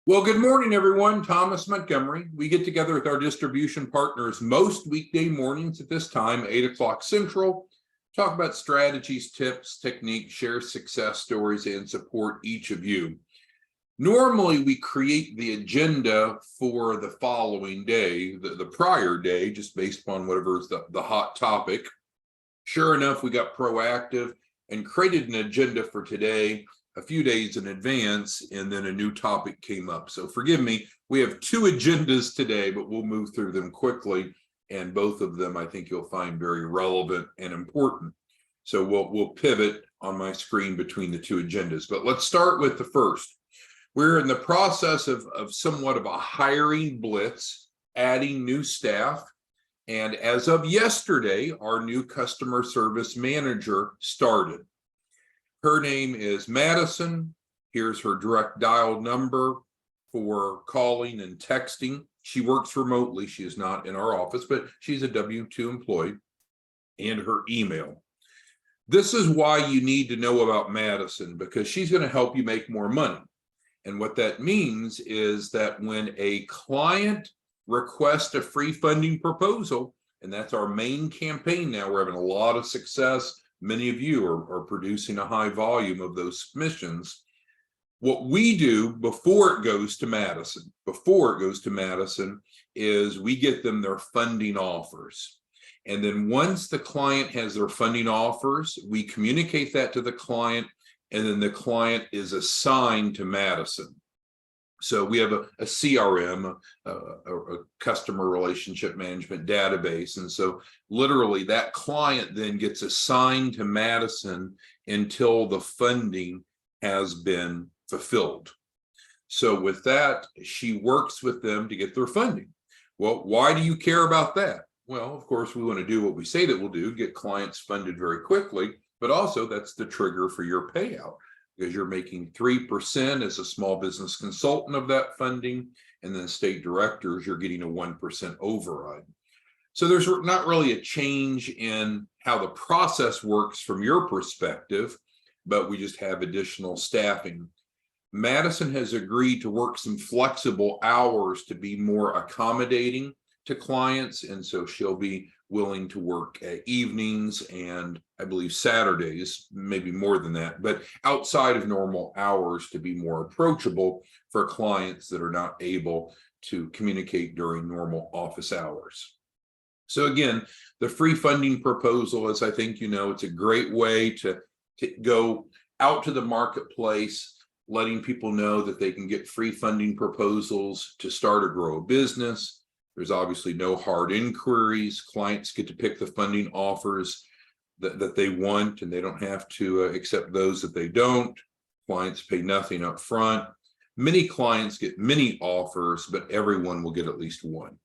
Well, good morning, everyone. Thomas Montgomery. We get together with our distribution partners most weekday mornings at this time, 8 o'clock Central, talk about strategies, tips, techniques, share success stories, and support each of you. Normally, we create the agenda for the following day, the prior day, just based upon whatever is the hot topic. Sure enough, we got proactive and created an agenda for today a few days in advance, and then a new topic came up. So forgive me, we have two agendas today, but we'll move through them quickly. And both of them, I think you'll find very relevant and important. So we'll pivot on my screen between the two agendas. But let's start with the first. We're in the process of somewhat of a hiring blitz, adding new staff. And as of yesterday, our new customer service manager started. Her name is Madison. Here's her direct dial number for calling and texting. She works remotely. She is not in our office, but she's a W-2 employee, and her email. This is why you need to know about Madison, because she's going to help you make more money. And what that means is that when a client requests a free funding proposal, and that's our main campaign now, we're having a lot of success. Many of you are producing a high volume of those submissions. What we do before it goes to Madison, is we get them their funding offers. And then once the client has their funding offers, we communicate that to the client, and then the client is assigned to Madison. So we have a CRM, a customer relationship management database. And so literally that client then gets assigned to Madison until the funding has been fulfilled. So with that, she works with them to get their funding. Well, why do you care about that? Well, of course, we want to do what we say that we'll do, get clients funded very quickly, but also that's the trigger for your payout, because you're making 3% as a small business consultant of that funding, and then state directors, you're getting a 1% override. So there's not really a change in how the process works from your perspective, but we just have additional staffing. Madison has agreed to work some flexible hours to be more accommodating to clients, and so she'll be willing to work evenings and I believe Saturdays, maybe more than that, but outside of normal hours to be more approachable for clients that are not able to communicate during normal office hours. So again, the free funding proposal, as I think you know, it's a great way to go out to the marketplace, letting people know that they can get free funding proposals to start or grow a business. There's obviously no hard inquiries. Clients get to pick the funding offers that they want, and they don't have to accept those that they don't. Clients pay nothing up front. Many clients get many offers, but everyone will get at least one.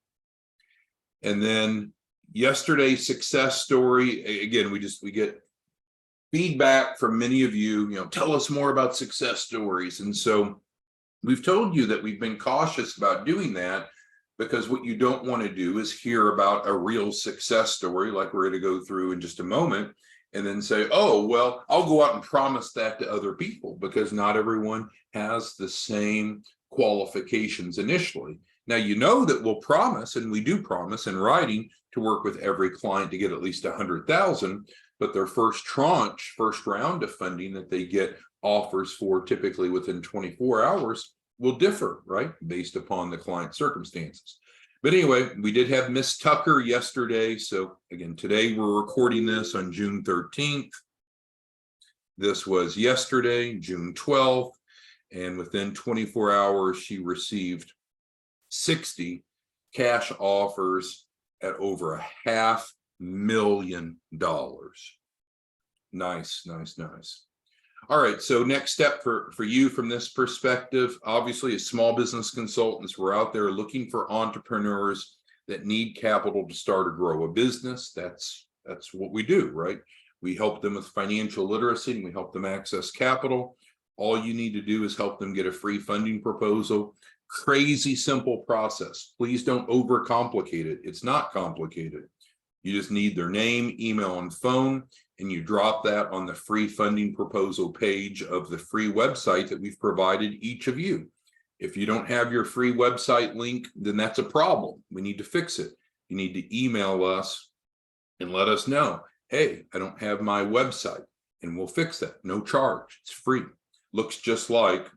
And then yesterday's success story, again, we get feedback from many of you, tell us more about success stories. And so we've told you that we've been cautious about doing that, because what you don't want to do is hear about a real success story like we're going to go through in just a moment, and then say, oh, well, I'll go out and promise that to other people, because not everyone has the same qualifications initially. Now, you know that we'll promise, and we do promise in writing, to work with every client to get at least 100,000, but their first round of funding that they get offers for typically within 24 hours will differ, right, based upon the client circumstances. But anyway, we did have Miss Tucker yesterday. So again, today we're recording this on June 13th. This was yesterday, June 12th. And within 24 hours, she received 60 cash offers at over $500,000. Nice. All right, so next step for you from this perspective, obviously as small business consultants, we're out there looking for entrepreneurs that need capital to start or grow a business. That's what we do, right? We help them with financial literacy, and we help them access capital. All you need to do is help them get a free funding proposal. Crazy simple process. Please don't overcomplicate it. It's not complicated. You just need their name, email, and phone, and you drop that on the free funding proposal page of the free website that we've provided each of you. If you don't have your free website link, then that's a problem. We need to fix it. You need to email us and let us know, hey, I don't have my website, and we'll fix that. No charge. It's free. Looks just like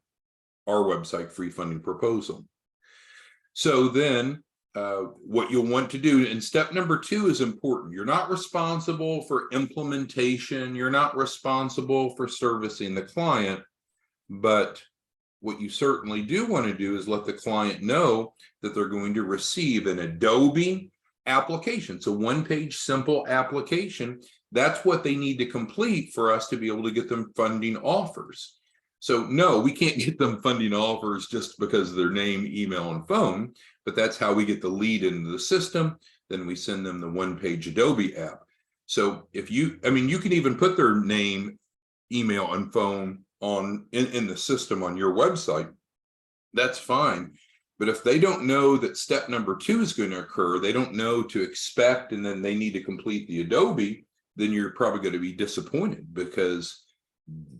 our website, Free Funding Proposal. So then what you'll want to do, and step number 2 is important. You're not responsible for implementation. You're not responsible for servicing the client, but what you certainly do want to do is let the client know that they're going to receive an Adobe application. So one-page simple application. That's what they need to complete for us to be able to get them funding offers. So no, we can't get them funding offers just because of their name, email, and phone, but that's how we get the lead into the system. Then we send them the one-page Adobe app. So if you, I mean, you can even put their name, email, and phone in the system on your website. That's fine. But if they don't know that step number 2 is going to occur, they don't know to expect, and then they need to complete the Adobe, then you're probably going to be disappointed because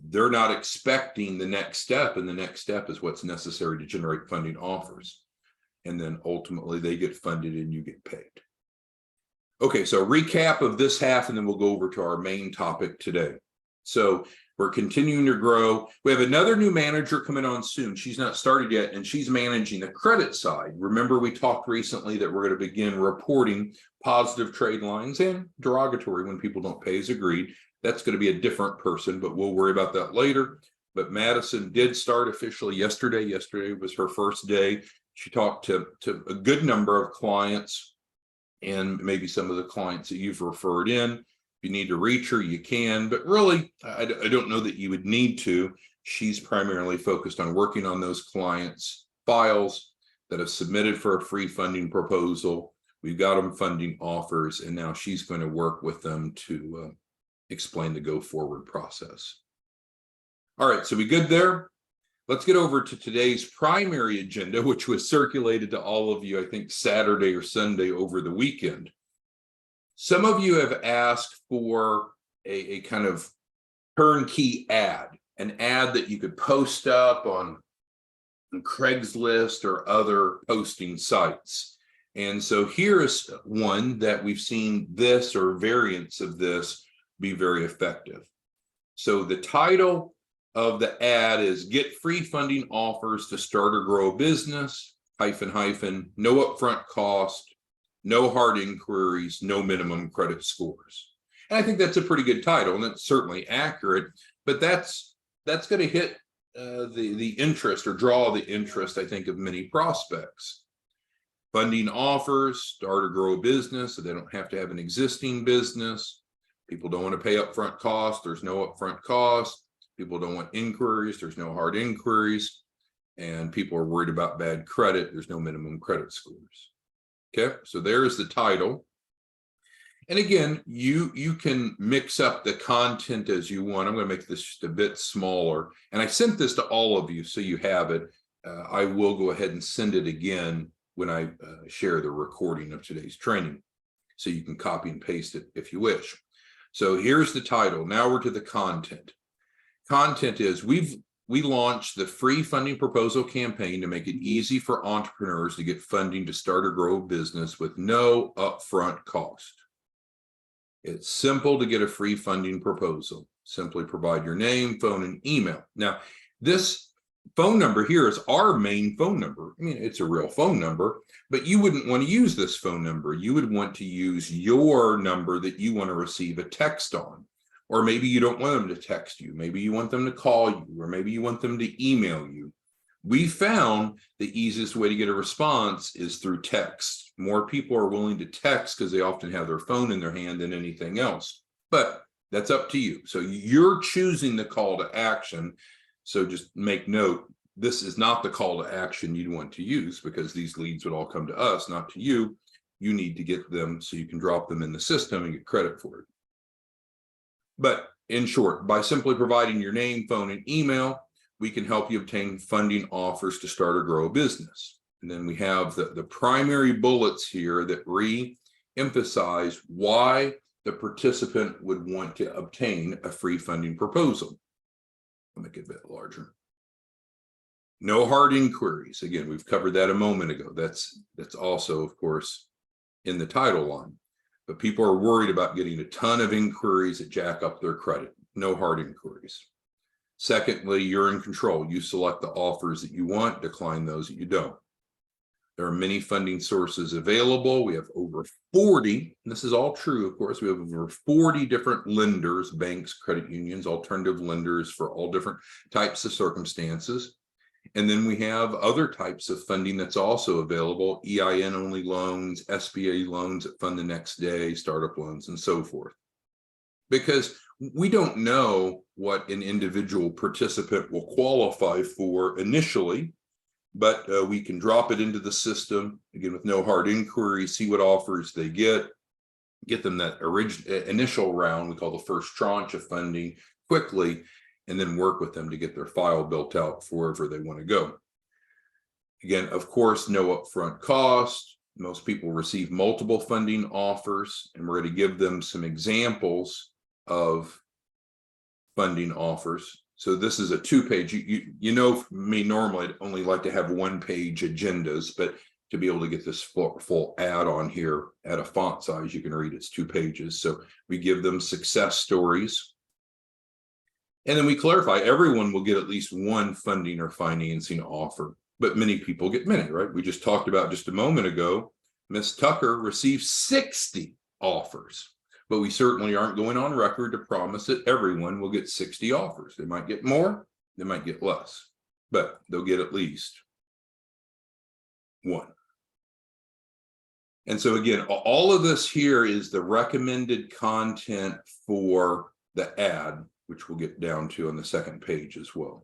they're not expecting the next step, and the next step is what's necessary to generate funding offers. And then ultimately they get funded and you get paid. Okay, so recap of this half, and then we'll go over to our main topic today. So we're continuing to grow. We have another new manager coming on soon. She's not started yet, and she's managing the credit side. Remember, we talked recently that we're going to begin reporting positive trade lines and derogatory when people don't pay as agreed. That's going to be a different person, but we'll worry about that later. But Madison did start officially yesterday. Yesterday was her first day. She talked to a good number of clients, and maybe some of the clients that you've referred in. If you need to reach her, you can, but really, I don't know that you would need to. She's primarily focused on working on those clients' files that have submitted for a free funding proposal. We've got them funding offers, and now she's going to work with them to explain the go forward process. All right, so we good there? Let's get over to today's primary agenda, which was circulated to all of you, I think, Saturday or Sunday over the weekend. Some of you have asked for a kind of turnkey ad, an ad that you could post up on Craigslist or other posting sites. And so here's one that we've seen this or variants of this be very effective. So the title of the ad is Get Free Funding Offers to Start or Grow a Business, -- no upfront cost, no hard inquiries, no minimum credit scores. And I think that's a pretty good title, and it's certainly accurate, but that's going to hit the interest or draw the interest, I think, of many prospects. Funding offers, start or grow a business, so they don't have to have an existing business. People don't want to pay upfront costs. There's no upfront cost. People don't want inquiries. There's no hard inquiries. And people are worried about bad credit. There's no minimum credit scores. Okay, so there's the title. And again, you can mix up the content as you want. I'm going to make this just a bit smaller. And I sent this to all of you, so you have it. I will go ahead and send it again when I share the recording of today's training, so you can copy and paste it if you wish. So here's the title. Now we're to the content. Content is we launched the free funding proposal campaign to make it easy for entrepreneurs to get funding to start or grow a business with no upfront cost. It's simple to get a free funding proposal. Simply provide your name, phone, and email. Now, this phone number here is our main phone number. I mean, it's a real phone number, but you wouldn't want to use this phone number. You would want to use your number that you want to receive a text on. Or maybe you don't want them to text you. Maybe you want them to call you, or maybe you want them to email you. We found the easiest way to get a response is through text. More people are willing to text because they often have their phone in their hand than anything else. But that's up to you. So you're choosing the call to action. So just make note, this is not the call to action you'd want to use, because these leads would all come to us, not to you. You need to get them so you can drop them in the system and get credit for it. But in short, by simply providing your name, phone, and email, we can help you obtain funding offers to start or grow a business. And then we have the primary bullets here that re-emphasize why the participant would want to obtain a free funding proposal. I'll make it a bit larger. No hard inquiries. Again, we've covered that a moment ago. That's also, of course, in the title line. But people are worried about getting a ton of inquiries that jack up their credit. No hard inquiries. Secondly, you're in control. You select the offers that you want, decline those that you don't. There are many funding sources available. We have over 40, and this is all true, of course. We have over 40 different lenders, banks, credit unions, alternative lenders for all different types of circumstances. And then we have other types of funding that's also available, EIN-only loans, SBA loans that fund the next day, startup loans, and so forth. Because we don't know what an individual participant will qualify for initially, but we can drop it into the system, again, with no hard inquiry, see what offers they get them that initial round, we call the first tranche of funding, quickly, and then work with them to get their file built out for wherever they want to go. Again, of course, no upfront cost. Most people receive multiple funding offers, and we're going to give them some examples of funding offers. So this is a 2-page, you know me, normally I'd only like to have 1-page agendas, but to be able to get this full add-on here at a font size, you can read it's 2 pages. So we give them success stories. And then we clarify everyone will get at least one funding or financing offer, but many people get many, right? We just talked about just a moment ago, Miss Tucker received 60 offers. But we certainly aren't going on record to promise that everyone will get 60 offers. They might get more, they might get less, but they'll get at least one. And so again, all of this here is the recommended content for the ad, which we'll get down to on the second page as well.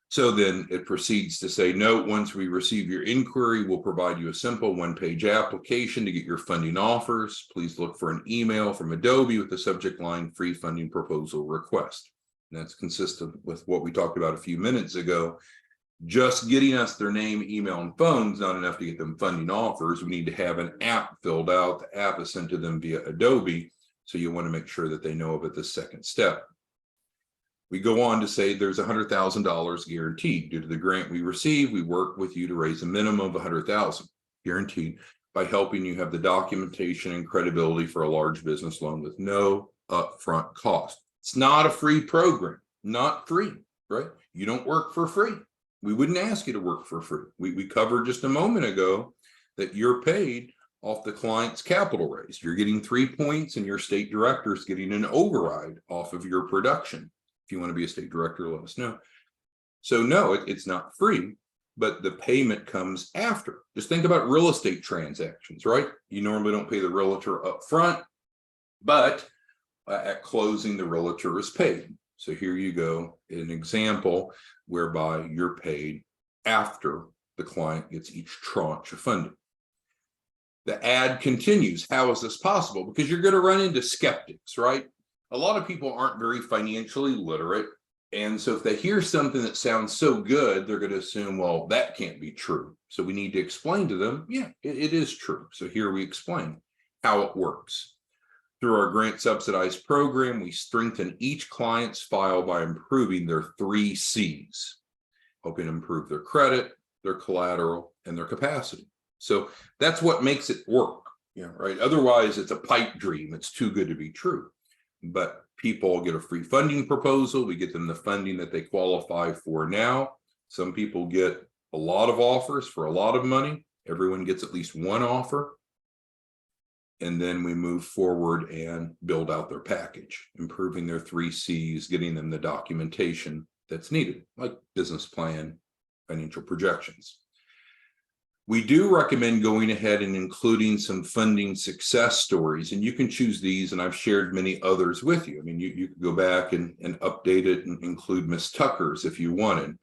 So then it proceeds to say, note, once we receive your inquiry, we'll provide you a simple 1-page application to get your funding offers. Please look for an email from Adobe with the subject line, free funding proposal request. And that's consistent with what we talked about a few minutes ago. Just getting us their name, email, and phone is not enough to get them funding offers. We need to have an app filled out. The app is sent to them via Adobe. So you want to make sure that they know of it this second step. We go on to say there's $100,000 guaranteed. Due to the grant we receive, we work with you to raise a minimum of $100,000 guaranteed by helping you have the documentation and credibility for a large business loan with no upfront cost. It's not a free program, not free, right? You don't work for free. We wouldn't ask you to work for free. We covered just a moment ago that you're paid off the client's capital raise. You're getting 3 points and your state director is getting an override off of your production. If you want to be a state director, let us know. So no, it's not free, but the payment comes after. Just think about real estate transactions, right? You normally don't pay the realtor up front, but at closing, the realtor is paid. So here you go, an example whereby you're paid after the client gets each tranche of funding. The ad continues. How is this possible? Because you're going to run into skeptics, right? A lot of people aren't very financially literate. And so if they hear something that sounds so good, they're going to assume, well, that can't be true. So we need to explain to them, yeah, it is true. So here we explain how it works. Through our grant subsidized program, we strengthen each client's file by improving their 3 C's, helping improve their credit, their collateral, and their capacity. So that's what makes it work, right? Otherwise, it's a pipe dream. It's too good to be true. But people get a free funding proposal. We get them the funding that they qualify for now. Some people get a lot of offers for a lot of money. Everyone gets at least one offer. And then we move forward and build out their package, improving their 3 C's, getting them the documentation that's needed, like business plan, financial projections. We do recommend going ahead and including some funding success stories, and you can choose these, and I've shared many others with you. I mean, you could go back and update it and include Miss Tucker's if you wanted,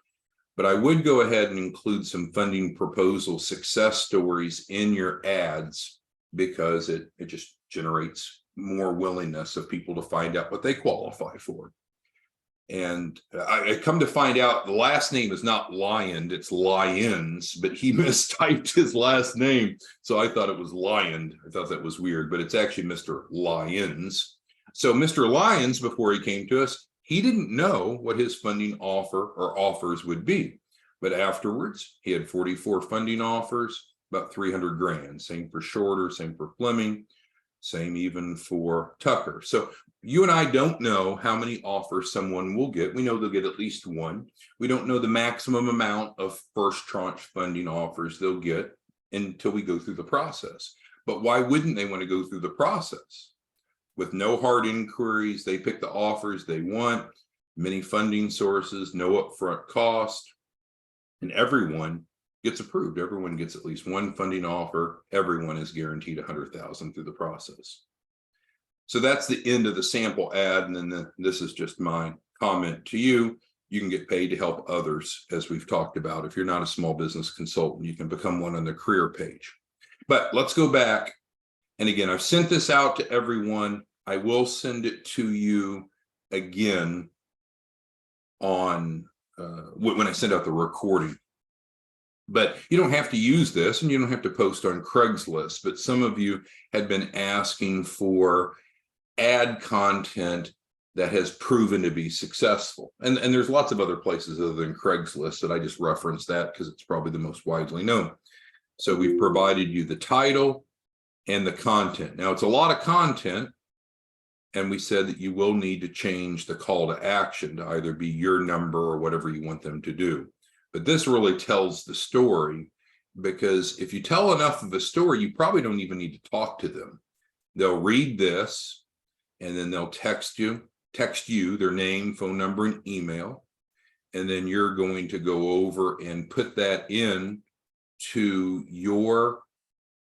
but I would go ahead and include some funding proposal success stories in your ads because it just generates more willingness of people to find out what they qualify for. And I come to find out the last name is not Lion, it's Lyons, but he mistyped his last name. So I thought it was Lion. I thought that was weird, but it's actually Mr. Lyons. So Mr. Lyons, before he came to us, He didn't know what his funding offer or offers would be, but afterwards he had 44 funding offers, about 300 grand. Same for Shorter, same for Fleming, same even for Tucker. So you and I don't know how many offers someone will get. We know they'll get at least one. We don't know the maximum amount of first tranche funding offers they'll get until we go through the process. But why wouldn't they want to go through the process? With no hard inquiries, they pick the offers they want, many funding sources, no upfront cost, and everyone gets approved. Everyone gets at least one funding offer. Everyone is guaranteed $100,000 through the process. So that's the end of the sample ad. And then this is just my comment to you. You can get paid to help others, as we've talked about. If you're not a small business consultant, you can become one on the career page. But let's go back. And again, I've sent this out to everyone. I will send it to you again on when I send out the recording. But you don't have to use this, and you don't have to post on Craigslist. But some of you had been asking for ad content that has proven to be successful. And there's lots of other places other than Craigslist that I just referenced that because it's probably the most widely known. So we've provided you the title and the content. Now it's a lot of content, and we said that you will need to change the call to action to either be your number or whatever you want them to do. But this really tells the story, because if you tell enough of a story, you probably don't even need to talk to them. They'll read this, and then they'll text you their name, phone number, and email. And then you're going to go over and put that in to your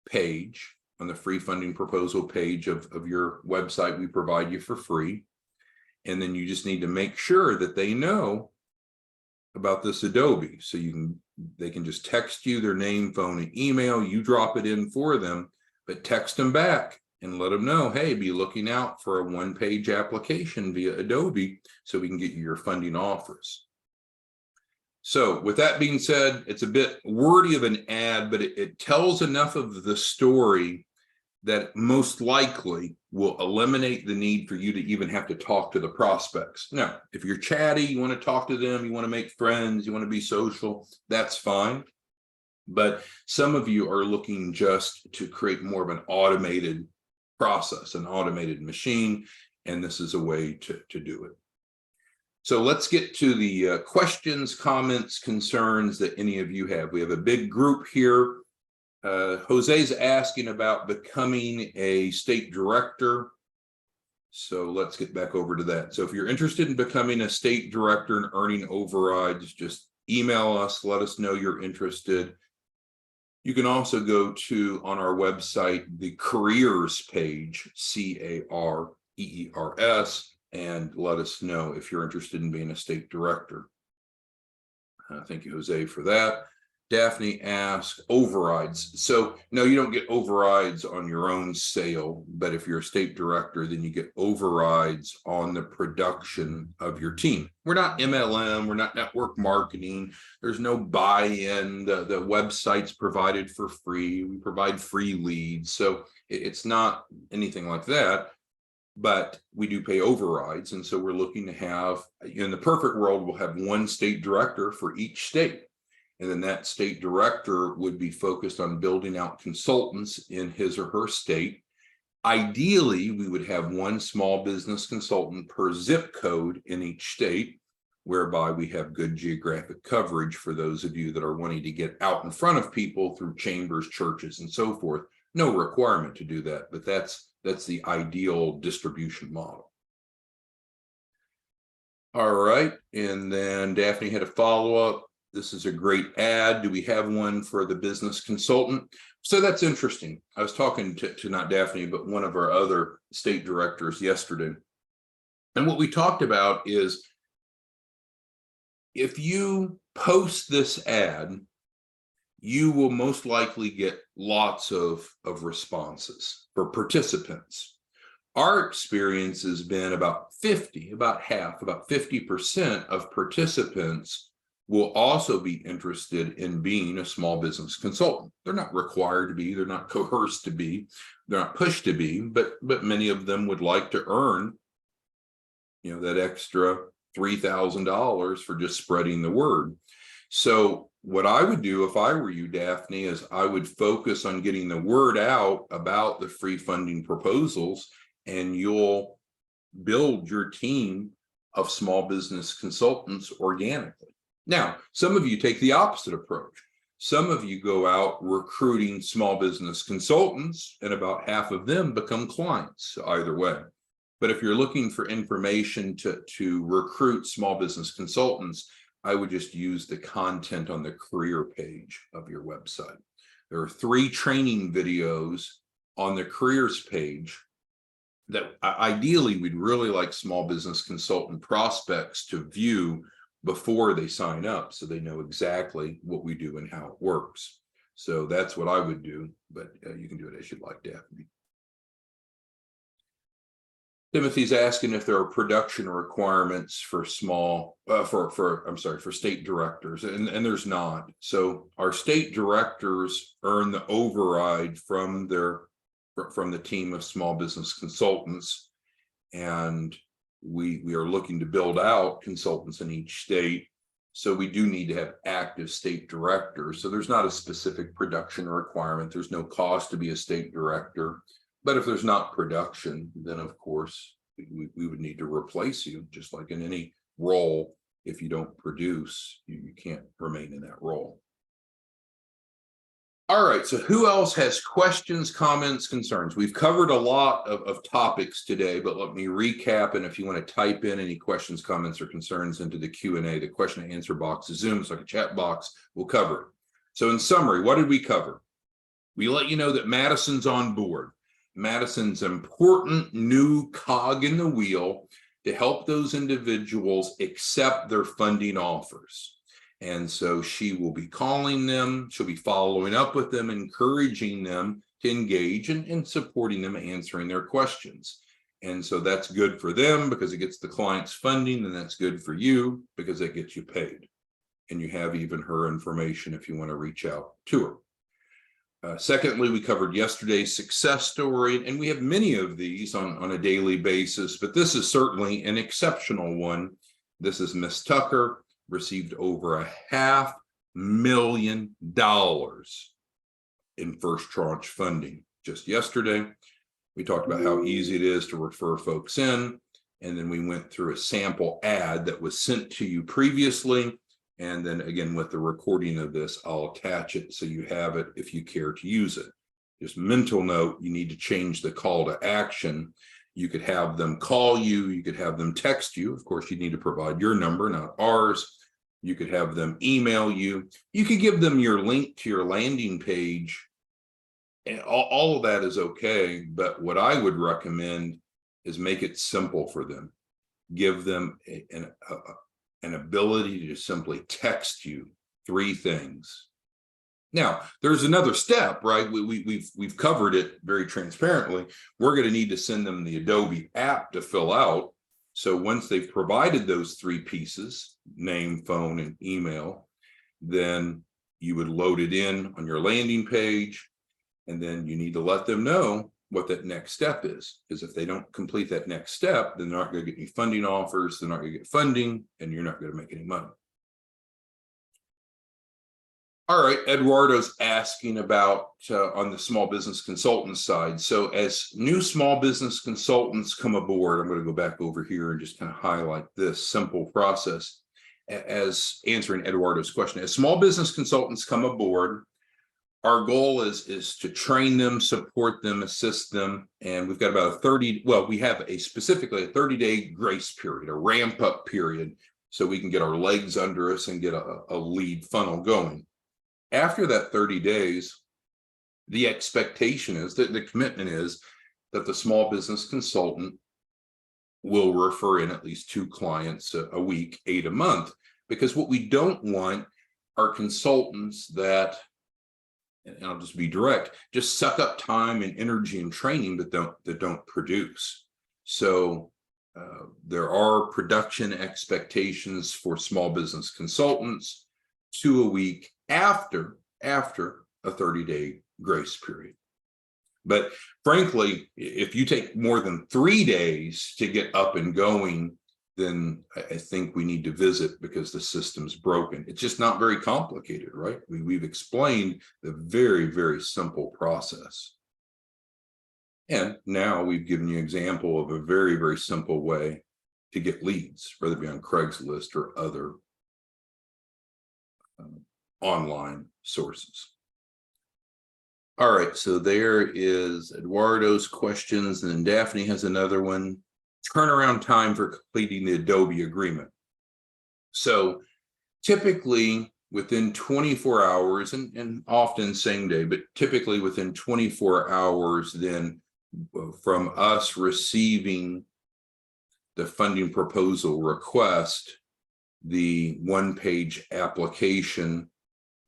page on the free funding proposal page of your website we provide you for free. And then you just need to make sure that they know about this Adobe. So they can just text you their name, phone, and email. You drop it in for them, but text them back and let them know, hey, be looking out for a one-page application via Adobe so we can get you your funding offers. So with that being said, it's a bit wordy of an ad, but it tells enough of the story that most likely will eliminate the need for you to even have to talk to the prospects. Now, if you're chatty, you want to talk to them, you want to make friends, you want to be social, that's fine. But some of you are looking just to create more of an automated process, an automated machine, and this is a way to do it. So let's get to the questions, comments, concerns that any of you have. We have a big group here. Jose's asking about becoming a state director. So let's get back over to that. So if you're interested in becoming a state director and earning overrides, just email us, let us know you're interested. You can also go to, on our website, the careers page, CAREERS, and let us know if you're interested in being a state director. Thank you, Jose, for that. Daphne asked overrides. So no, you don't get overrides on your own sale, but if you're a state director, then you get overrides on the production of your team. We're not MLM, we're not network marketing. There's no buy-in. The website's provided for free. We provide free leads. So it's not anything like that, but we do pay overrides. And so we're looking to have, in the perfect world, we'll have one state director for each state. And then that state director would be focused on building out consultants in his or her state. Ideally, we would have one small business consultant per zip code in each state, whereby we have good geographic coverage for those of you that are wanting to get out in front of people through chambers, churches, and so forth. No requirement to do that, but that's the ideal distribution model. All right, and then Daphne had a follow-up. This is a great ad. Do we have one for the business consultant? So that's interesting. I was talking to not Daphne, but one of our other state directors yesterday. And what we talked about is, if you post this ad, you will most likely get lots of responses for participants. Our experience has been about 50% of participants will also be interested in being a small business consultant. They're not required to be, they're not coerced to be, they're not pushed to be, but many of them would like to earn, that extra $3,000 for just spreading the word. So what I would do if I were you, Daphne, is I would focus on getting the word out about the free funding proposals, and you'll build your team of small business consultants organically. Now, some of you take the opposite approach. Some of you go out recruiting small business consultants, and about half of them become clients either way. But if you're looking for information to recruit small business consultants, I would just use the content on the career page of your website. There are 3 training videos on the careers page that ideally we'd really like small business consultant prospects to view before they sign up, so they know exactly what we do and how it works. So that's what I would do, but you can do it as you like, Daphne. Timothy's asking if there are production requirements for for state directors, and there's not. So our state directors earn the override from the team of small business consultants, and we are looking to build out consultants in each state. So we do need to have active state directors. So there's not a specific production requirement. There's no cost to be a state director. But if there's not production, then of course we would need to replace you, just like in any role. If you don't produce, you can't remain in that role. All right, so who else has questions, comments, concerns? We've covered a lot of topics today, but let me recap. And if you want to type in any questions, comments, or concerns into the Q&A, the question and answer box is Zoom, it's like a chat box, we'll cover it. So in summary, what did we cover? We let you know that Madison's on board. Madison's an important new cog in the wheel to help those individuals accept their funding offers. And so she will be calling them, she'll be following up with them, encouraging them to engage and supporting them, answering their questions. And so that's good for them because it gets the client's funding, and that's good for you because it gets you paid. And you have even her information if you want to reach out to her. Secondly, we covered yesterday's success story, and we have many of these on a daily basis, but this is certainly an exceptional one. This is Miss Tucker, received over $500,000 in first tranche funding just yesterday. We talked about how easy it is to refer folks in, and then we went through a sample ad that was sent to you previously. And then again, with the recording of this, I'll attach it so you have it if you care to use it. Just mental note, you need to change the call to action. You could have them call you, you could have them text you. Of course, you need to provide your number, not ours. You could have them email you. You could give them your link to your landing page. And all of that is okay. But what I would recommend is make it simple for them. Give them an ability to simply text you 3 things. Now, there's another step, right? We've covered it very transparently. We're going to need to send them the Adobe app to fill out. So once they've provided those 3 pieces, name, phone, and email, then you would load it in on your landing page, and then you need to let them know what that next step is. Because if they don't complete that next step, then they're not going to get any funding offers, they're not going to get funding, and you're not going to make any money. All right, Eduardo's asking about on the small business consultant side. So as new small business consultants come aboard, I'm going to go back over here and just kind of highlight this simple process as answering Eduardo's question. As small business consultants come aboard, our goal is to train them, support them, assist them. And we've got about we have specifically a 30-day grace period, a ramp up period, so we can get our legs under us and get a lead funnel going. After that 30 days, the expectation is that the commitment is that the small business consultant will refer in at least 2 clients a week, 8 a month, because what we don't want are consultants that, and I'll just be direct, just suck up time and energy and training that don't produce. So there are production expectations for small business consultants, 2 a week after a 30-day grace period. But frankly, if you take more than 3 days to get up and going, then I think we need to visit because the system's broken. It's just not very complicated, right? We've explained the very, very simple process. And now we've given you an example of a very, very simple way to get leads, whether it be on Craigslist or other online sources. All right, so there is Eduardo's questions, and then Daphne has another one. Turnaround time for completing the Adobe agreement. So typically within 24 hours, and often same day, but typically within 24 hours, then from us receiving the funding proposal request, the one-page application,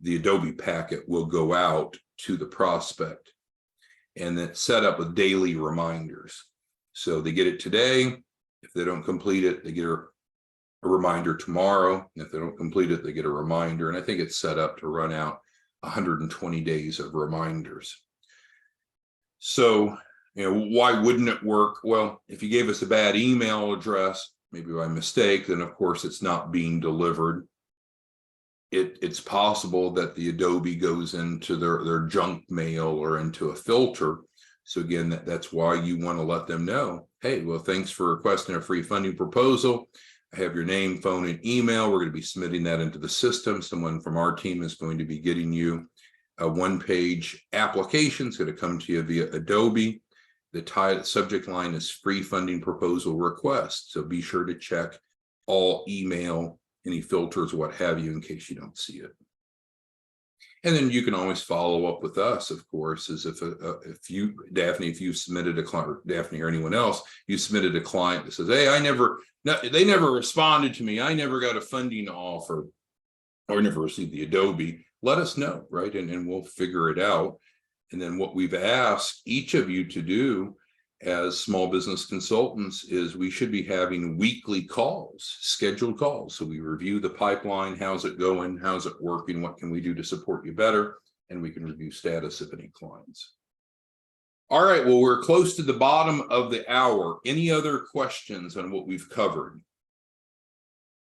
the Adobe packet will go out to the prospect, and it's set up with daily reminders. So they get it today. If they don't complete it, they get a reminder tomorrow. And if they don't complete it, they get a reminder. And I think it's set up to run out 120 days of reminders. So, why wouldn't it work? Well, if you gave us a bad email address, maybe by mistake, then of course it's not being delivered. It's possible that the Adobe goes into their junk mail or into a filter. So again, that's why you want to let them know, hey, well, thanks for requesting a free funding proposal. I have your name, phone, and email. We're going to be submitting that into the system. Someone from our team is going to be getting you a one-page application. It's going to come to you via Adobe. The subject line is free funding proposal request. So be sure to check all email, any filters, what have you, in case you don't see it. And then you can always follow up with us, of course, as if you, Daphne, if you submitted a client, or Daphne or anyone else, you submitted a client that says, hey, they never responded to me. I never got a funding offer or never received the Adobe. Let us know, right? And we'll figure it out. And then what we've asked each of you to do as small business consultants is we should be having weekly calls, scheduled calls. So we review the pipeline. How's it going? How's it working? What can we do to support you better? And we can review status of any clients. All right, well, we're close to the bottom of the hour. Any other questions on what we've covered?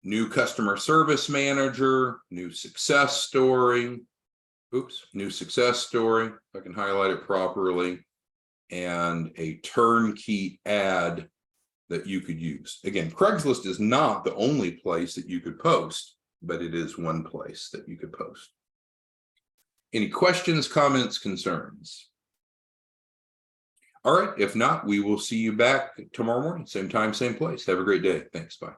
New customer service manager, new success story. New success story, if I can highlight it properly, and a turnkey ad that you could use. Again, Craigslist is not the only place that you could post, but it is one place that you could post. Any questions, comments, concerns? All right, if not, we will see you back tomorrow morning, same time, same place. Have a great day. Thanks, bye.